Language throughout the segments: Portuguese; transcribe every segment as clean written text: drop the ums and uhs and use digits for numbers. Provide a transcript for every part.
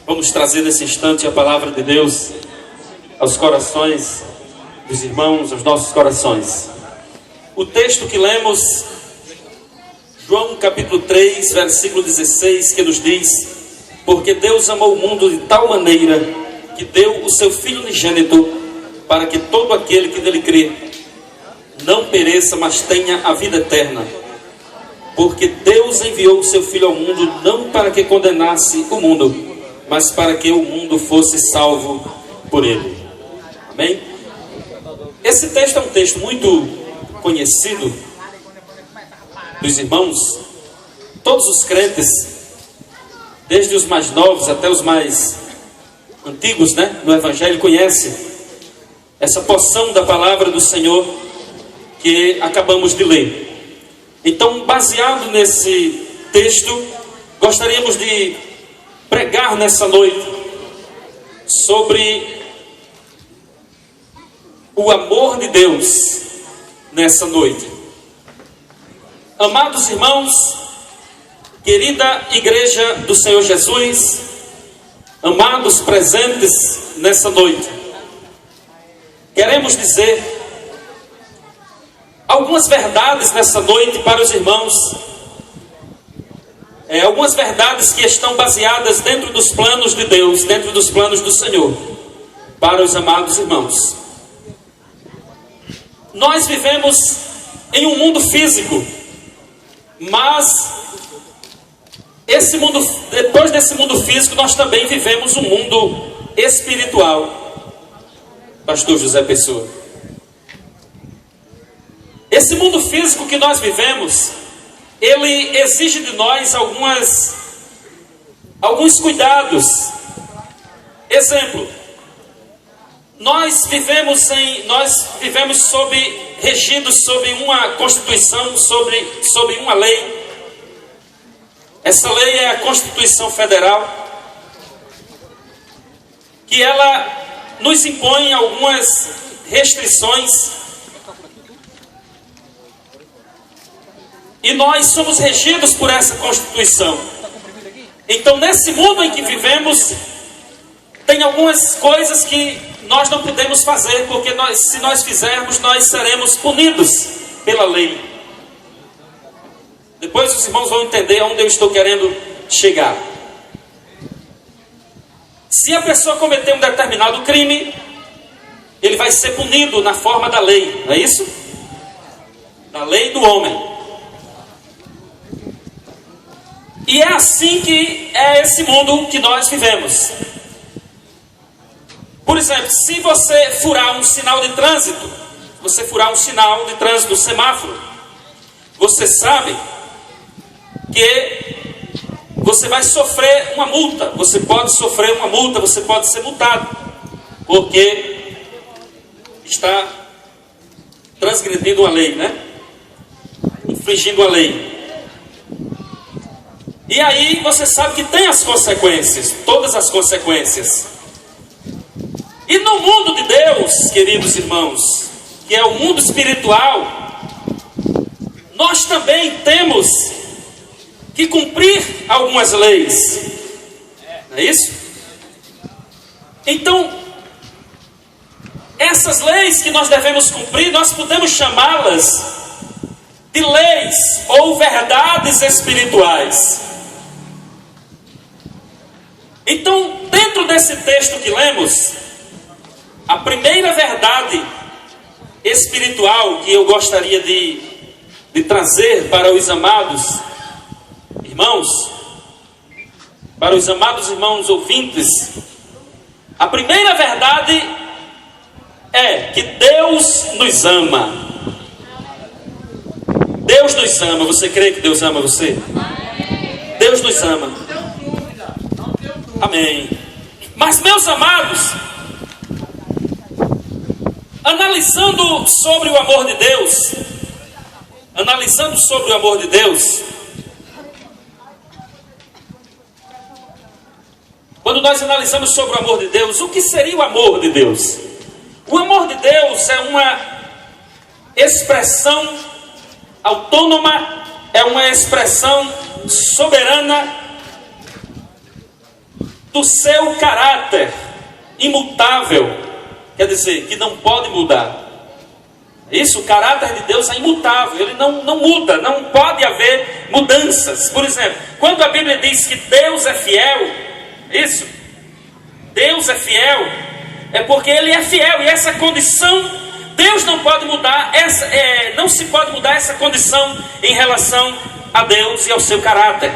Vamos trazer nesse instante a palavra de Deus aos corações dos irmãos, aos nossos corações. O texto que lemos, João capítulo 3, versículo 16, que nos diz: porque Deus amou o mundo de tal maneira que deu o seu Filho unigênito, para que todo aquele que nele crê não pereça, mas tenha a vida eterna. Porque Deus enviou o seu Filho ao mundo não para que condenasse o mundo, mas para que o mundo fosse salvo por ele. Amém? Esse texto é um texto muito conhecido dos irmãos. Todos os crentes, desde os mais novos até os mais antigos, no Evangelho, conhecem essa porção da palavra do Senhor que acabamos de ler. Então, baseado nesse texto, gostaríamos de pregar nessa noite sobre o amor de Deus nessa noite. Amados irmãos, querida igreja do Senhor Jesus, amados presentes nessa noite, queremos dizer algumas verdades nessa noite para os irmãos, algumas verdades que estão baseadas dentro dos planos de Deus, dentro dos planos do Senhor, para os amados irmãos. Nós vivemos em um mundo físico, mas depois desse mundo físico, nós também vivemos um mundo espiritual. Pastor José Pessoa. Esse mundo físico que nós vivemos, ele exige de nós alguns cuidados. Exemplo, nós vivemos regidos sob uma Constituição, sobre uma lei. Essa lei é a Constituição Federal, que ela nos impõe algumas restrições. E nós somos regidos por essa Constituição. Então, nesse mundo em que vivemos, tem algumas coisas que nós não podemos fazer, porque se nós fizermos, nós seremos punidos pela lei. Depois os irmãos vão entender aonde eu estou querendo chegar. Se a pessoa cometer um determinado crime, ele vai ser punido na forma da lei, não é isso? Da lei do homem. E é assim que é esse mundo que nós vivemos. Por exemplo, se você furar um sinal de trânsito, um semáforo, você sabe que você vai sofrer uma multa. Você pode sofrer uma multa, você pode ser multado, porque está transgredindo a lei, infringindo a lei. E aí você sabe que tem as consequências, todas as consequências. E no mundo de Deus, queridos irmãos, que é o mundo espiritual, nós também temos que cumprir algumas leis. Não é isso? Então, essas leis que nós devemos cumprir, nós podemos chamá-las de leis ou verdades espirituais. Então, dentro desse texto que lemos, a primeira verdade espiritual que eu gostaria de trazer para os amados irmãos, para os amados irmãos ouvintes, a primeira verdade é que Deus nos ama. Deus nos ama. Você crê que Deus ama você? Deus nos ama. Amém. Mas, meus amados, analisando sobre o amor de Deus, quando nós analisamos sobre o amor de Deus, o que seria o amor de Deus? O amor de Deus é uma expressão autônoma, é uma expressão soberana do seu caráter imutável, quer dizer, que não pode mudar. Isso, o caráter de Deus é imutável, ele não muda, não pode haver mudanças. Por exemplo, quando a Bíblia diz que Deus é fiel, isso, Deus é fiel, é porque Ele é fiel, e essa condição, Deus não pode mudar, não se pode mudar essa condição em relação a Deus e ao seu caráter.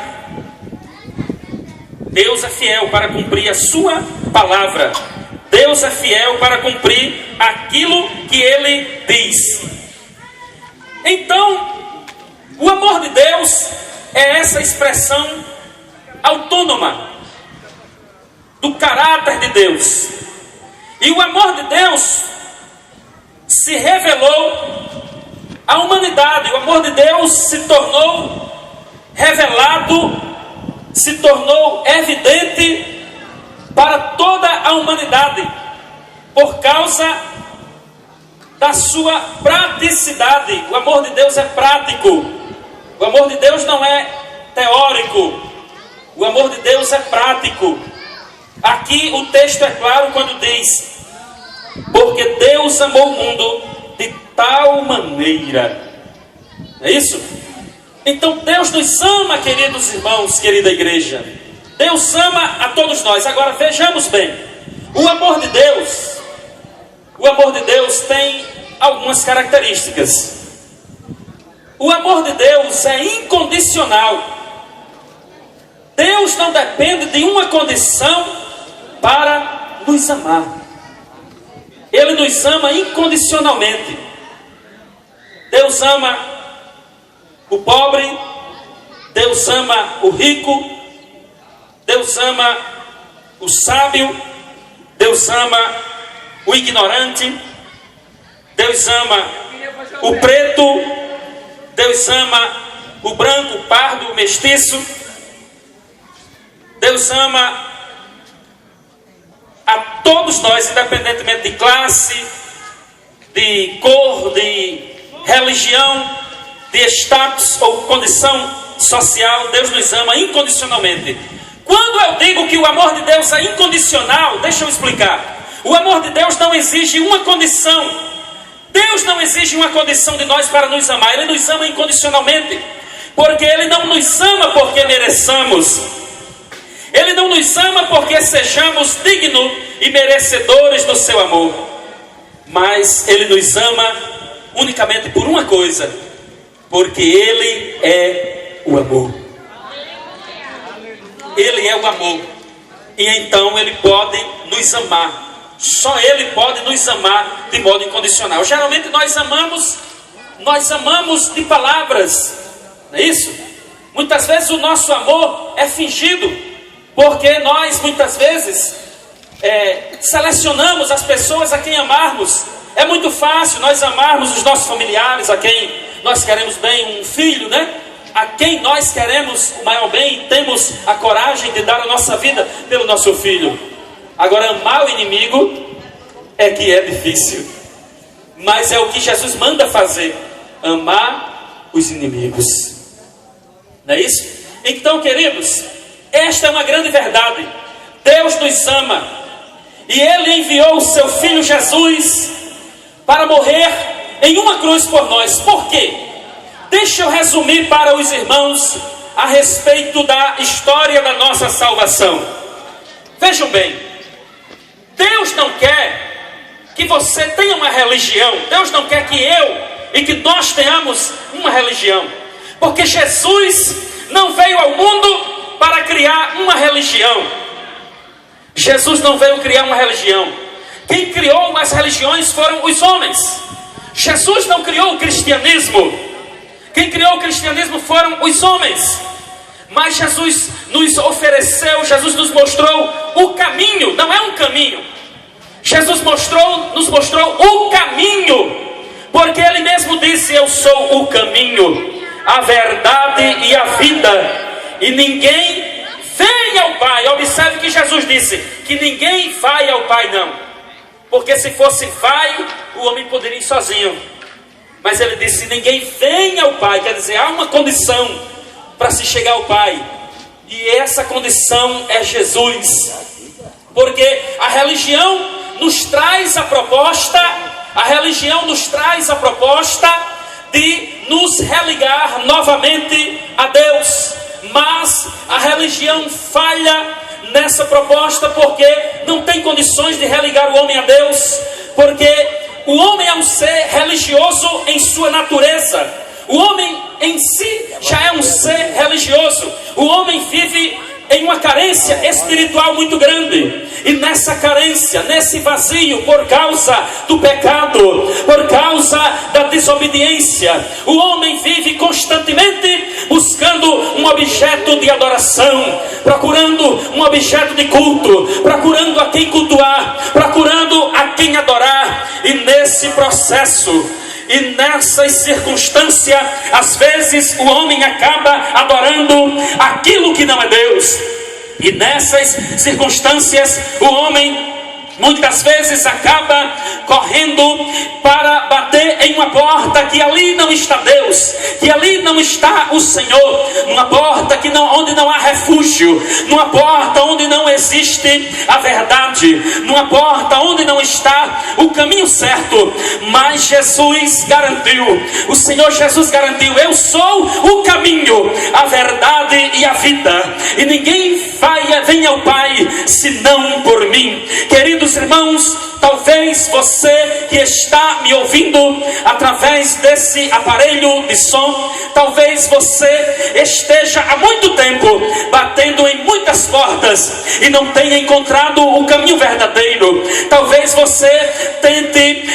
Deus é fiel para cumprir a sua palavra. Deus é fiel para cumprir aquilo que Ele diz. Então, o amor de Deus é essa expressão autônoma do caráter de Deus. E o amor de Deus se revelou à humanidade. O amor de Deus se tornou revelado, se tornou evidente para toda a humanidade, por causa da sua praticidade. O amor de Deus é prático. O amor de Deus não é teórico. O amor de Deus é prático. Aqui o texto é claro quando diz: porque Deus amou o mundo de tal maneira. É isso? Então Deus nos ama, queridos irmãos, querida igreja. Deus ama a todos nós. Agora vejamos bem, o amor de Deus tem algumas características. O amor de Deus é incondicional. Deus não depende de uma condição para nos amar. Ele nos ama incondicionalmente. Deus ama o pobre, Deus ama o rico, Deus ama o sábio, Deus ama o ignorante, Deus ama o preto, Deus ama o branco, o pardo, o mestiço, Deus ama a todos nós, independentemente de classe, de cor, de religião, de status ou condição social. Deus nos ama incondicionalmente. Quando eu digo que o amor de Deus é incondicional, deixa eu explicar. O amor de Deus não exige uma condição. Deus não exige uma condição de nós para nos amar. Ele nos ama incondicionalmente. Porque Ele não nos ama porque mereçamos. Ele não nos ama porque sejamos dignos e merecedores do seu amor. Mas Ele nos ama unicamente por uma coisa: porque Ele é o amor. Ele é o amor. E então Ele pode nos amar. Só Ele pode nos amar de modo incondicional. Geralmente nós amamos de palavras, não é isso? Muitas vezes o nosso amor é fingido, porque nós muitas vezes selecionamos as pessoas a quem amarmos. É muito fácil nós amarmos os nossos familiares, a quem nós queremos bem, um filho, né? A quem nós queremos o maior bem, e temos a coragem de dar a nossa vida pelo nosso filho. Agora, amar o inimigo é que é difícil, mas é o que Jesus manda fazer: amar os inimigos. Não é isso? Então, queridos, esta é uma grande verdade. Deus nos ama, e Ele enviou o seu Filho Jesus para morrer em uma cruz por nós. Por quê? Deixa eu resumir para os irmãos a respeito da história da nossa salvação. Vejam bem, Deus não quer que você tenha uma religião. Deus não quer que eu e que nós tenhamos uma religião. Porque Jesus não veio ao mundo para criar uma religião. Jesus não veio criar uma religião. Quem criou as religiões foram os homens. Jesus não criou o cristianismo. Quem criou o cristianismo foram os homens. Mas Jesus nos ofereceu, Jesus nos mostrou o caminho. Não é um caminho. Jesus nos mostrou o caminho. Porque Ele mesmo disse: eu sou o caminho, a verdade e a vida. E ninguém vem ao Pai. Observe que Jesus disse que ninguém vai ao Pai, não. Porque se fosse vai, o homem poderia ir sozinho. Mas Ele disse: ninguém vem ao Pai. Quer dizer, há uma condição para se chegar ao Pai. E essa condição é Jesus. Porque a religião nos traz a proposta, de nos religar novamente a Deus. Mas a religião falha nessa proposta porque não tem condições de religar o homem a Deus. Porque o homem é um ser religioso em sua natureza. O homem em si já é um ser religioso. O homem vive em uma carência espiritual muito grande. E nessa carência, nesse vazio, por causa do pecado, por causa da desobediência, o homem vive constantemente buscando um objeto de adoração, procurando um objeto de culto, procurando a quem cultuar, procurando a quem adorar. E nesse processo, e nessas circunstâncias, às vezes o homem acaba adorando aquilo que não é Deus. E nessas circunstâncias o homem muitas vezes acaba correndo para bater em uma porta que ali não está Deus, que ali não está o Senhor, numa porta onde não há refúgio, numa porta onde não existe a verdade, numa porta onde não está o caminho certo. Mas Jesus garantiu, o Senhor Jesus garantiu: eu sou o caminho, a verdade e a vida, e ninguém vem ao Pai senão por mim. Queridos irmãos, talvez você que está me ouvindo através desse aparelho de som, talvez você esteja há muito tempo batendo em muitas portas e não tenha encontrado o caminho verdadeiro. Talvez você tente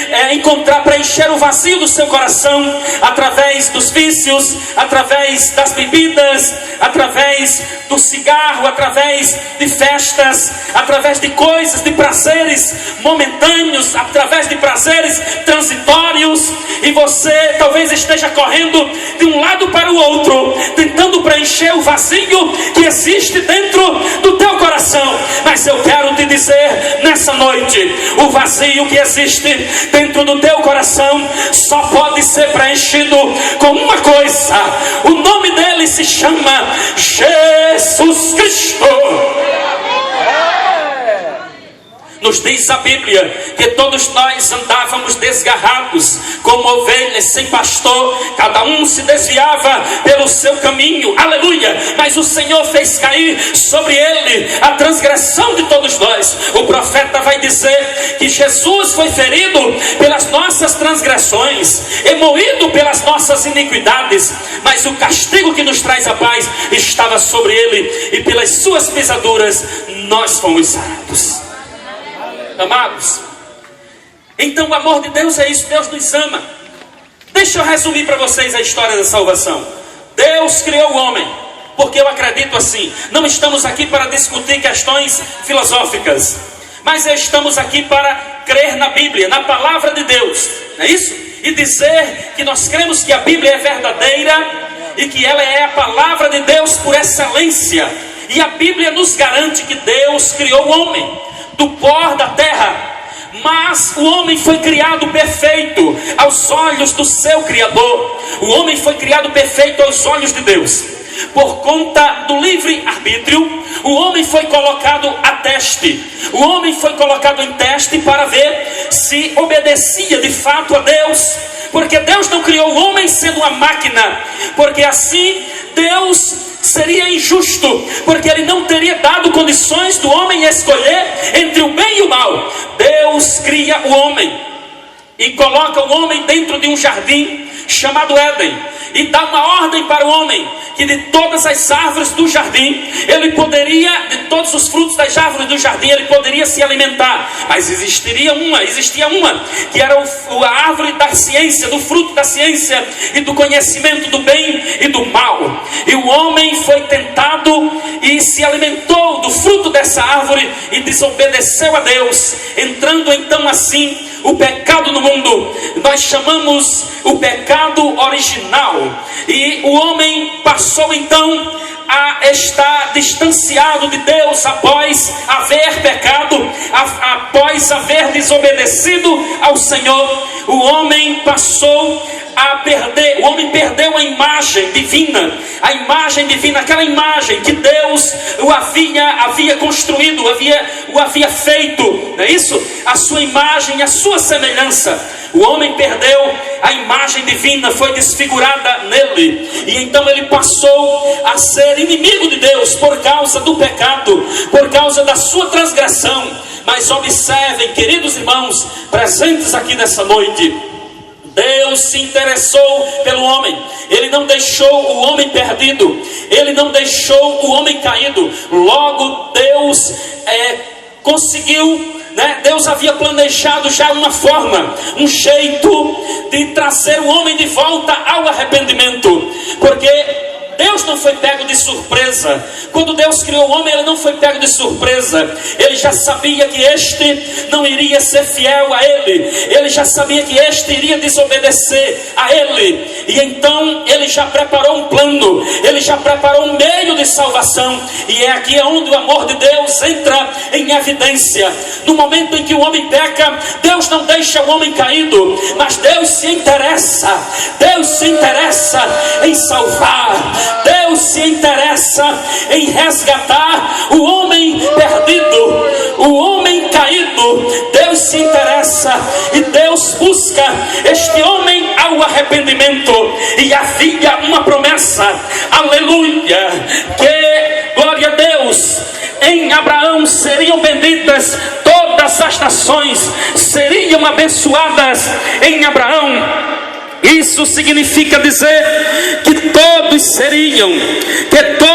preencher o vazio do seu coração através dos vícios, através das bebidas, através do cigarro, através de festas, através de coisas, de prazeres momentâneos, através de prazeres transitórios. E você talvez esteja correndo de um lado para o outro, tentando preencher o vazio que existe dentro do teu coração. Mas eu quero te dizer nessa noite, o vazio que existe dentro do teu coração só pode ser preenchido com uma coisa. O nome dele se chama Jesus Cristo. Nos diz a Bíblia que todos nós andávamos desgarrados como ovelhas sem pastor, cada um se desviava pelo seu caminho, aleluia, mas o Senhor fez cair sobre ele a transgressão de todos nós. O profeta vai dizer que Jesus foi ferido pelas nossas transgressões e moído pelas nossas iniquidades, mas o castigo que nos traz a paz estava sobre ele, e pelas suas pisaduras nós fomos sarados. Amados, então o amor de Deus é isso. Deus nos ama. Deixa eu resumir para vocês a história da salvação. Deus criou o homem, porque eu acredito assim. Não estamos aqui para discutir questões filosóficas, mas estamos aqui para crer na Bíblia, na palavra de Deus, não é isso? E dizer que nós cremos que a Bíblia é verdadeira e que ela é a palavra de Deus por excelência. E a Bíblia nos garante que Deus criou o homem do pó da terra, mas o homem foi criado perfeito aos olhos do seu Criador. O homem foi criado perfeito aos olhos de Deus. Por conta do livre-arbítrio, o homem foi colocado a teste. O homem foi colocado em teste para ver se obedecia de fato a Deus. Porque Deus não criou o homem sendo uma máquina, porque assim Deus seria injusto, porque ele não teria dado condições do homem escolher entre o bem e o mal. Deus cria o homem e coloca o homem dentro de um jardim chamado Éden, e dá uma ordem para o homem que de todas as árvores do jardim ele poderia, de todos os frutos das árvores do jardim ele poderia se alimentar, mas existia uma que era a árvore da ciência, do fruto da ciência e do conhecimento do bem e do mal. E o homem foi tentado e se alimentou do fruto dessa árvore e desobedeceu a Deus, entrando então assim o pecado no mundo. Nós chamamos o pecado original. E o homem passou então a estar distanciado de Deus após haver pecado, após haver desobedecido ao Senhor. O homem passou a perder, o homem perdeu a imagem divina, aquela imagem que Deus o havia construído, o havia feito, não é isso? A sua imagem, a sua semelhança. O homem perdeu a imagem divina, foi desfigurada nele, e então ele passou a ser inimigo de Deus por causa do pecado, por causa da sua transgressão. Mas observem, queridos irmãos, presentes aqui nessa noite, Deus se interessou pelo homem. Ele não deixou o homem perdido, Ele não deixou o homem caído. Logo Deus conseguiu, Deus havia planejado já uma forma, um jeito de trazer o homem de volta ao arrependimento, porque Deus não foi pego de surpresa. Quando Deus criou o homem, Ele não foi pego de surpresa. Ele já sabia que este não iria ser fiel a Ele. Ele já sabia que este iria desobedecer a Ele. E então Ele já preparou um plano. Ele já preparou um meio de salvação. E é aqui onde o amor de Deus entra em evidência. No momento em que o homem peca, Deus não deixa o homem caído, mas Deus se interessa em salvar. Deus se interessa em resgatar o homem perdido, o homem caído. Deus se interessa e Deus busca este homem ao arrependimento. E havia uma promessa, aleluia, que, glória a Deus, em Abraão seriam benditas todas as nações, seriam abençoadas em Abraão. Isso significa dizer que todos seriam, que todos